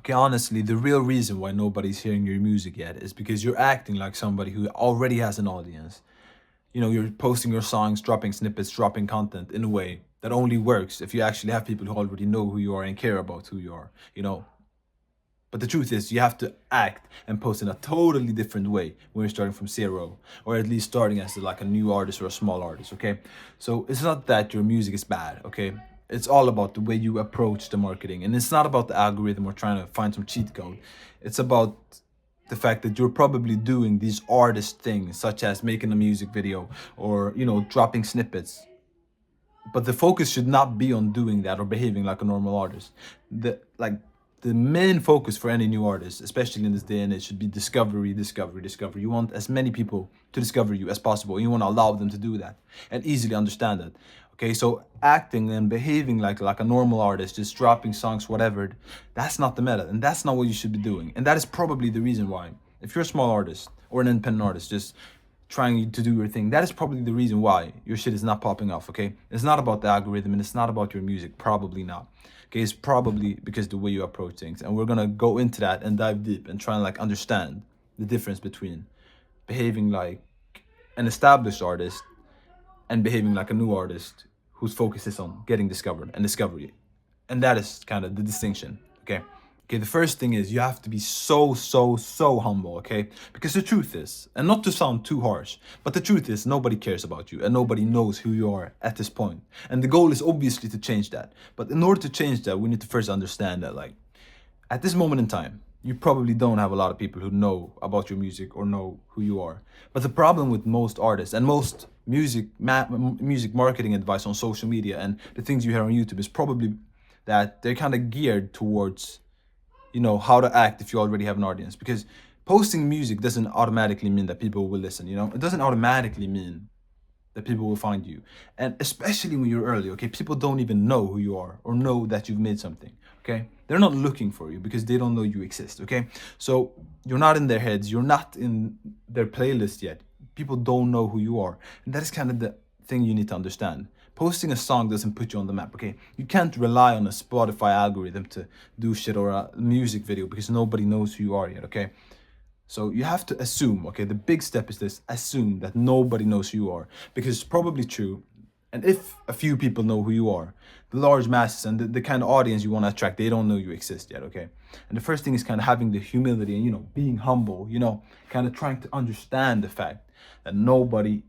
Okay, honestly, the real reason why nobody's hearing your music yet is because you're acting like somebody who already has an audience. You know, you're posting your songs, dropping snippets, dropping content in a way that only works if you actually have people who already know who you are and care about who you are, you know. But the truth is, you have to act and post in a totally different way when you're starting from zero, or at least starting as like a new artist or a small artist, okay? So it's not that your music is bad, okay? It's all about the way you approach the marketing. And it's not about the algorithm or trying to find some cheat code. It's about the fact that you're probably doing these artist things, such as making a music video or, you know, dropping snippets. But the focus should not be on doing that or behaving like a normal artist. The main focus for any new artist, especially in this day and age, should be discovery, discovery, discovery. You want as many people to discover you as possible. You want to allow them to do that and easily understand it. Okay, so acting and behaving like a normal artist, just dropping songs, whatever, that's not the meta, and that's not what you should be doing. And that is probably the reason why, if you're a small artist or an independent artist, just trying to do your thing, that is probably the reason why your shit is not popping off. Okay, it's not about the algorithm and it's not about your music, probably not. Okay, it's probably because the way you approach things, and we're gonna go into that and dive deep and try and like understand the difference between behaving like an established artist and behaving like a new artist whose focus is on getting discovered and discovery. And that is kind of the distinction. Okay. Okay, the first thing is you have to be so humble, okay? Because the truth is, and not to sound too harsh, but the truth is nobody cares about you and nobody knows who you are at this point. And the goal is obviously to change that. But in order to change that, we need to first understand that, like, at this moment in time, you probably don't have a lot of people who know about your music or know who you are. But the problem with most artists and most music marketing advice on social media and the things you hear on YouTube is probably that they're kind of geared towards, you know, how to act if you already have an audience. Because posting music doesn't automatically mean that people will listen, you know? It doesn't automatically mean that people will find you. And especially when you're early, okay? People don't even know who you are or know that you've made something, okay? They're not looking for you because they don't know you exist, okay? So you're not in their heads, you're not in their playlist yet. People don't know who you are. And that is kind of the thing you need to understand. Posting a song doesn't put you on the map, okay? You can't rely on a Spotify algorithm to do shit or a music video because nobody knows who you are yet, okay? So you have to assume, okay, the big step is this, assume that nobody knows who you are, because it's probably true. And if a few people know who you are, the large masses and the kind of audience you want to attract, they don't know you exist yet, okay? And the first thing is kind of having the humility and, you know, being humble, you know, kind of trying to understand the fact that nobody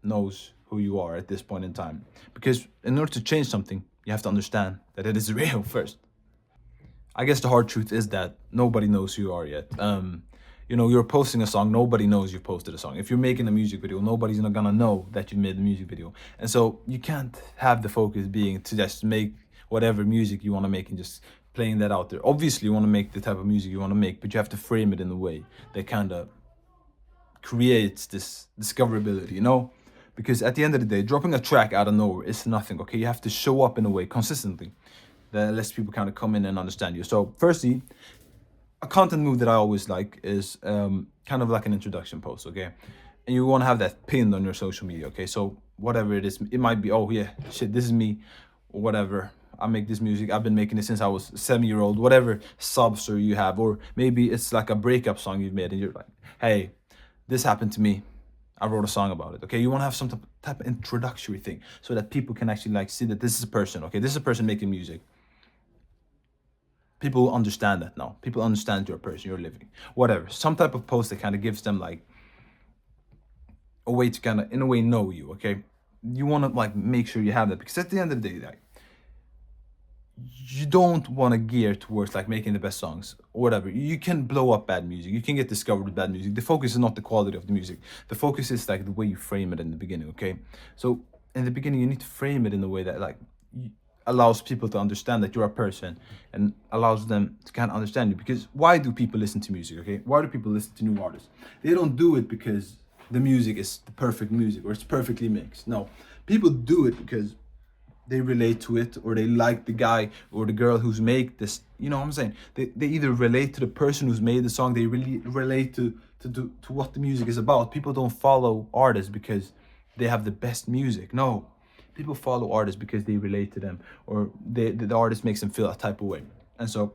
knows who you are at this point in time. Because in order to change something, you have to understand that it is real first. I guess the hard truth is that nobody knows who you are yet. You know, you're posting a song, nobody knows you posted a song. If you're making a music video, nobody's not gonna know that you made the music video. And so you can't have the focus being to just make whatever music you wanna make and just playing that out there. Obviously, you wanna make the type of music you wanna make, but you have to frame it in a way that kind of creates this discoverability, you know? Because at the end of the day, dropping a track out of nowhere is nothing, okay? You have to show up in a way consistently that lets people kind of come in and understand you. So, firstly, a content move that I always like is kind of like an introduction post, okay? And you want to have that pinned on your social media, okay? So, whatever it is, it might be, oh, yeah, shit, this is me, or whatever. I make this music. I've been making it since I was 7 year old, whatever sub story you have. Or maybe it's like a breakup song you've made and you're like, hey, this happened to me. I wrote a song about it. Okay, you want to have some type of introductory thing so that people can actually like see that this is a person. Okay, this is a person making music. People understand that now. People understand you're a person, you're living. Whatever. Some type of post that kind of gives them like a way to kind of in a way know you. Okay, you want to like make sure you have that because at the end of the day, like you don't want to gear towards like making the best songs or whatever. You can blow up bad music. You can get discovered with bad music. The focus is not the quality of the music. The focus is like the way you frame it in the beginning, okay? So in the beginning, you need to frame it in a way that like allows people to understand that you're a person and allows them to kind of understand you. Because why do people listen to music, okay? Why do people listen to new artists? They don't do it because the music is the perfect music or it's perfectly mixed. No, people do it because they relate to it or they like the guy or the girl who's made this, you know what I'm saying? They either relate to the person who's made the song, they really relate to what the music is about. People don't follow artists because they have the best music. No, people follow artists because they relate to them or the artist makes them feel a type of way. And so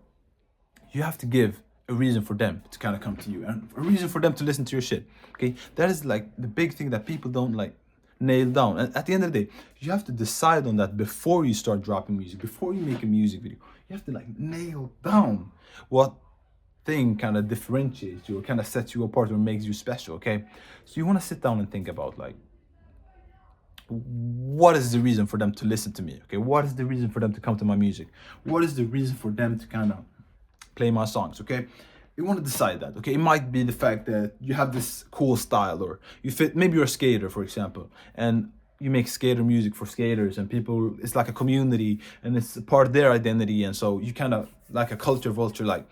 you have to give a reason for them to kind of come to you and a reason for them to listen to your shit. Okay, that is like the big thing that people don't like nail down. And at the end of the day, you have to decide on that before you start dropping music, before you make a music video. You have to like nail down what thing kind of differentiates you or kind of sets you apart or makes you special. Okay, so you want to sit down and think about like, what is the reason for them to listen to me? Okay, what is the reason for them to come to my music? What is the reason for them to kind of play my songs? Okay, you want to decide that. Okay, it might be the fact that you have this cool style, or you fit, maybe you're a skater, for example, and you make skater music for skaters, and people, it's like a community and it's a part of their identity, and so you kind of like a culture vulture, like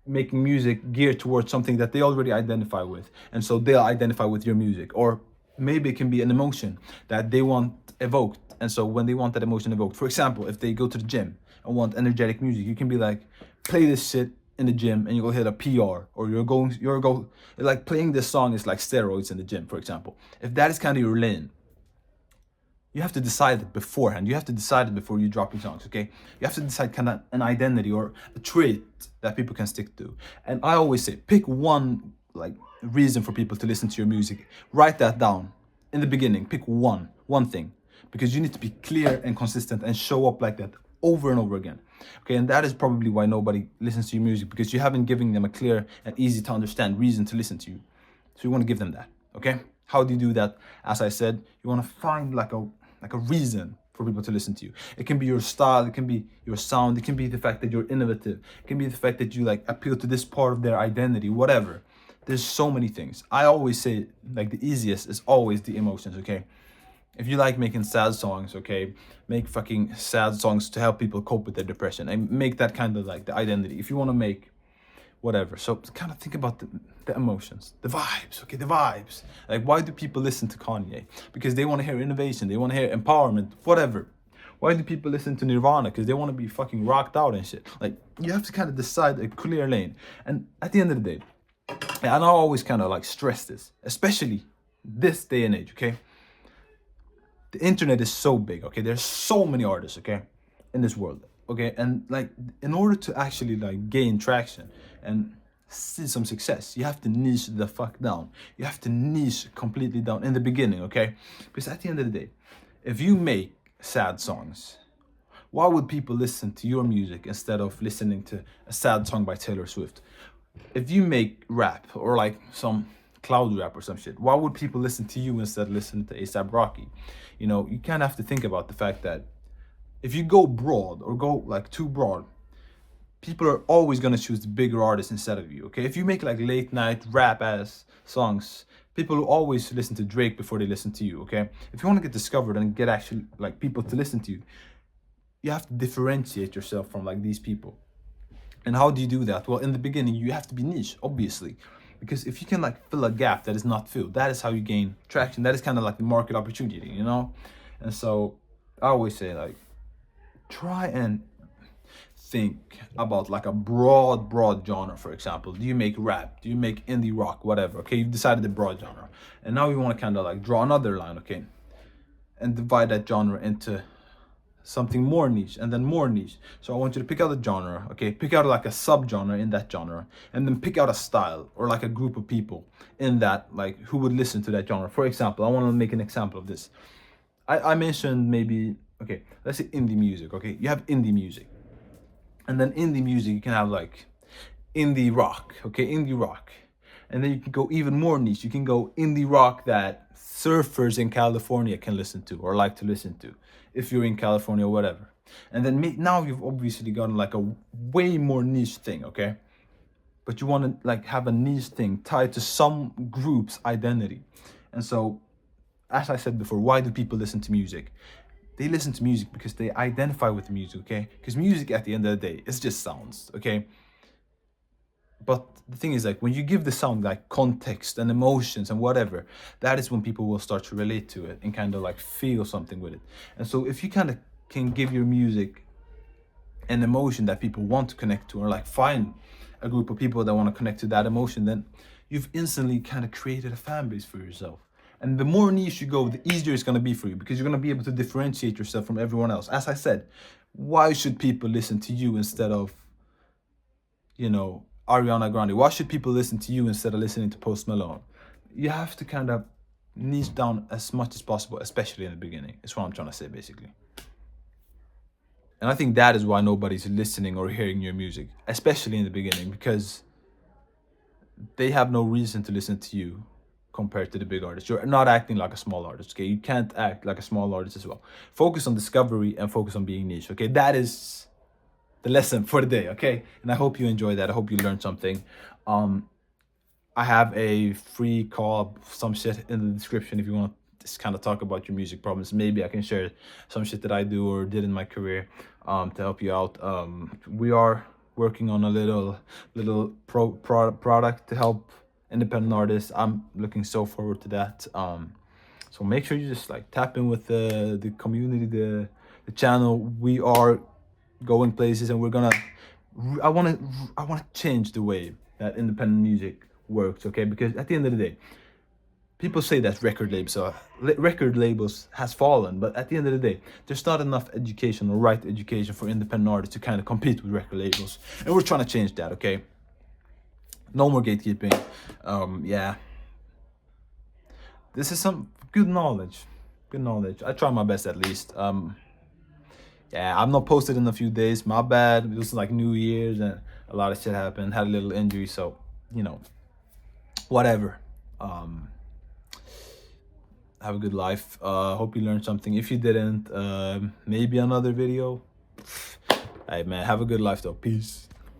making music geared towards something that they already identify with, and so they'll identify with your music. Or maybe it can be an emotion that they want evoked, and so when they want that emotion evoked, for example, if they go to the gym and want energetic music, you can be like, play this shit in the gym and you'll hit a PR, or like playing this song is like steroids in the gym, for example. If that is kind of your lane, you have to decide it beforehand. You have to decide it before you drop your songs, okay? You have to decide kind of an identity or a trait that people can stick to. And I always say, pick one like reason for people to listen to your music. Write that down in the beginning. Pick one thing, because you need to be clear and consistent and show up like that over and over again. Okay, and that is probably why nobody listens to your music, because you haven't given them a clear and easy to understand reason to listen to you. So you want to give them that, okay? How do you do that? As I said, you want to find like a reason for people to listen to you. It can be your style, it can be your sound, it can be the fact that you're innovative, it can be the fact that you like appeal to this part of their identity, whatever. There's so many things. I always say like the easiest is always the emotions, okay? If you like making sad songs, okay, make fucking sad songs to help people cope with their depression and make that kind of like the identity. If you want to make whatever, so kind of think about the emotions, the vibes, okay, the vibes. Like, why do people listen to Kanye? Because they want to hear innovation, they want to hear empowerment, whatever. Why do people listen to Nirvana? Because they want to be fucking rocked out and shit. Like, you have to kind of decide a clear lane. And at the end of the day, and I always kind of like stress this, especially this day and age, okay? The internet is so big, okay? There's so many artists, okay, in this world, okay? And like, in order to actually like gain traction and see some success, you have to niche the fuck down. You have to niche completely down in the beginning, okay? Because at the end of the day, if you make sad songs, why would people listen to your music instead of listening to a sad song by Taylor Swift? If you make rap or like some cloud rap or some shit, why would people listen to you instead of listening to A$AP Rocky? You know, you kind of have to think about the fact that if you go broad or go like too broad, people are always gonna choose the bigger artists instead of you, okay? If you make like late night rap ass songs, people will always listen to Drake before they listen to you, okay? If you want to get discovered and get actually like people to listen to you, you have to differentiate yourself from like these people. And how do you do that? Well, in the beginning, you have to be niche, obviously. Because if you can like fill a gap that is not filled, that is how you gain traction. That is kind of like the market opportunity, you know? And so I always say like, try and think about like a broad genre, for example. Do you make rap? Do you make indie rock? Whatever, okay? You've decided the broad genre. And now you want to kind of like draw another line, okay? And divide that genre into something more niche and then more niche. So I want you to pick out a genre, okay? Pick out like a subgenre in that genre, and then pick out a style or like a group of people in that, like who would listen to that genre. For example, I want to make an example of this. I mentioned maybe, okay, let's say indie music, okay? You have indie music. And then indie music, you can have like indie rock, okay? Indie rock. And then you can go even more niche. You can go indie rock that surfers in California can listen to or like to listen to, if you're in California or whatever. And then now you've obviously gotten like a way more niche thing, okay? But you want to like have a niche thing tied to some group's identity. And so, as I said before, why do people listen to music? They listen to music because they identify with the music, okay? Because music at the end of the day, it's just sounds, okay? But the thing is, like, when you give the sound like context and emotions and whatever, that is when people will start to relate to it and kind of like feel something with it. And so if you kind of can give your music an emotion that people want to connect to, or like find a group of people that want to connect to that emotion, then you've instantly kind of created a fan base for yourself. And the more niche you go, the easier it's going to be for you, because you're going to be able to differentiate yourself from everyone else. As I said, why should people listen to you instead of you know, Ariana Grande? Why should people listen to you instead of listening to Post Malone? You have to kind of niche down as much as possible, especially in the beginning. Is what I'm trying to say, basically. And I think that is why nobody's listening or hearing your music, especially in the beginning, because they have no reason to listen to you compared to the big artists. You're not acting like a small artist, okay? You can't act like a small artist as well. Focus on discovery and focus on being niche, okay? That is the lesson for the day, okay? And I hope you enjoyed that. I hope you learned something. I have a free call, some shit in the description if you want to just kind of talk about your music problems. Maybe I can share some shit that I do or did in my career to help you out. We are working on a little product to help independent artists. I'm looking so forward to that. So make sure you just like tap in with the community, the channel. We are going places, and we're gonna. I want to change the way that independent music works, okay? Because at the end of the day, people say that record labels has fallen, but at the end of the day, there's not enough education or right education for independent artists to kind of compete with record labels, and we're trying to change that, okay? No more gatekeeping. Yeah, this is some good knowledge. Good knowledge. I try my best at least. Yeah, I'm not posted in a few days. My bad. It was like New Year's and a lot of shit happened. Had a little injury, so you know, whatever. Have a good life. Hope you learned something. If you didn't, maybe another video. Hey man, have a good life though. Peace.